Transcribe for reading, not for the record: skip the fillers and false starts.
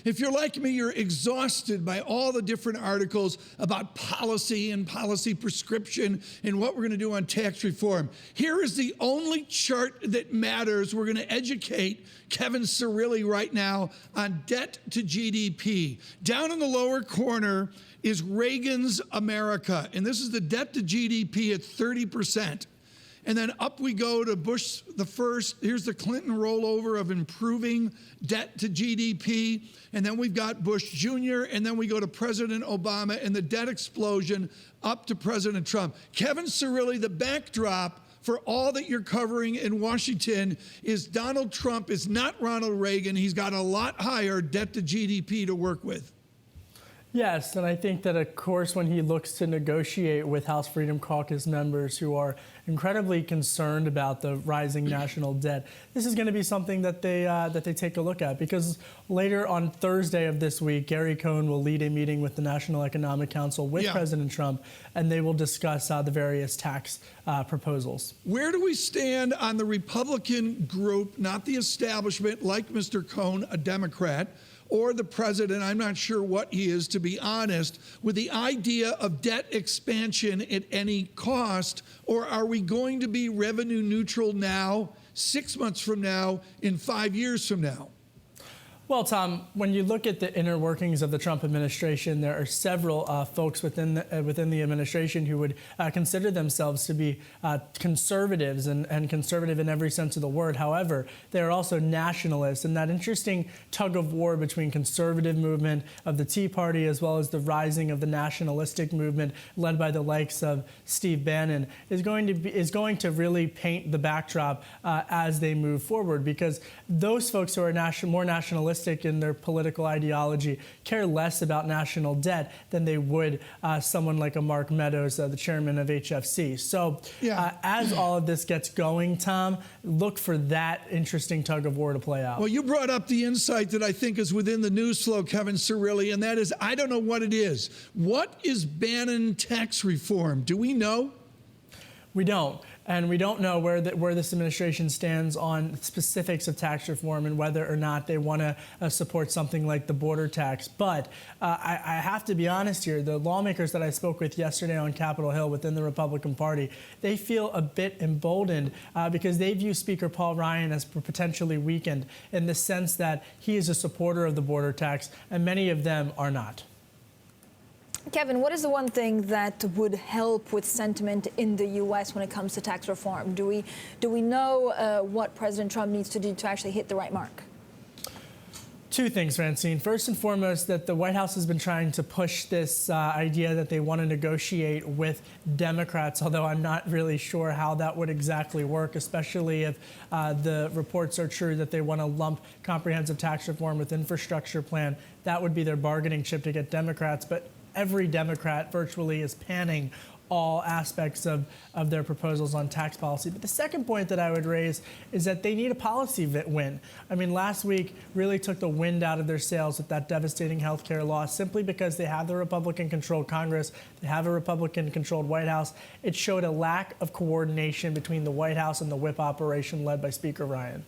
If you're like me, you're exhausted by all the different articles about policy and policy prescription and what we're going to do on tax reform. Here is the only chart that matters. We're going to educate Kevin Cirilli right now on debt to GDP. Down in the lower corner is Reagan's America, and this is the debt to GDP at 30%. And then up we go to Bush the first. Here's the Clinton rollover of improving debt to GDP. And then we've got Bush Jr. And then we go to President Obama and the debt explosion up to President Trump. Kevin Cirilli, the backdrop for all that you're covering in Washington is Donald Trump is not Ronald Reagan. He's got a lot higher debt to GDP to work with. Yes, and I think that, of course, when he looks to negotiate with House Freedom Caucus members who are incredibly concerned about the rising national debt, this is going to be something that they take a look at, because later on Thursday of this week, Gary Cohn will lead a meeting with the National Economic Council with President Trump, and they will discuss the various tax proposals. Where do we stand on the Republican group, not the establishment, like Mr. Cohn, a Democrat, or the president, I'm not sure what he is, to be honest, with the idea of debt expansion at any cost? Or are we going to be revenue neutral now, 6 months from now, in 5 years from now? Well, Tom, when you look at the inner workings of the Trump administration, there are several folks within the administration who would consider themselves to be conservatives and conservative in every sense of the word. However, they are also nationalists, and that interesting tug of war between conservative movement of the Tea Party as well as the rising of the nationalistic movement led by the likes of Steve Bannon is going to really paint the backdrop as they move forward, because those folks who are more nationalistic in their political ideology care less about national debt than they would someone like a Mark Meadows, the chairman of HFC. So as all of this gets going, Tom, look for that interesting tug of war to play out. Well, you brought up the insight that I think is within the news flow, Kevin Cirilli, and that is, I don't know what it is. What is Bannon tax reform? Do we know? We don't. And we don't know where this administration stands on specifics of tax reform and whether or not they want to support something like the border tax. But I have to be honest here, the lawmakers that I spoke with yesterday on Capitol Hill within the Republican Party, they feel a bit emboldened because they view Speaker Paul Ryan as potentially weakened in the sense that he is a supporter of the border tax, and many of them are not. Kevin, what is the one thing that would help with sentiment in the U.S. when it comes to tax reform? Do we know what President Trump needs to do to actually hit the right mark? Two things, Francine. First and foremost, that the White House has been trying to push this idea that they want to negotiate with Democrats, although I'm not really sure how that would exactly work, especially if the reports are true that they want to lump comprehensive tax reform with infrastructure plan. That would be their bargaining chip to get Democrats. But every Democrat virtually is panning all aspects of their proposals on tax policy. But the second point that I would raise is that they need a policy win. I mean, last week really took the wind out of their sails with that devastating health care law simply because they have the Republican-controlled Congress, they have a Republican-controlled White House. It showed a lack of coordination between the White House and the whip operation led by Speaker Ryan.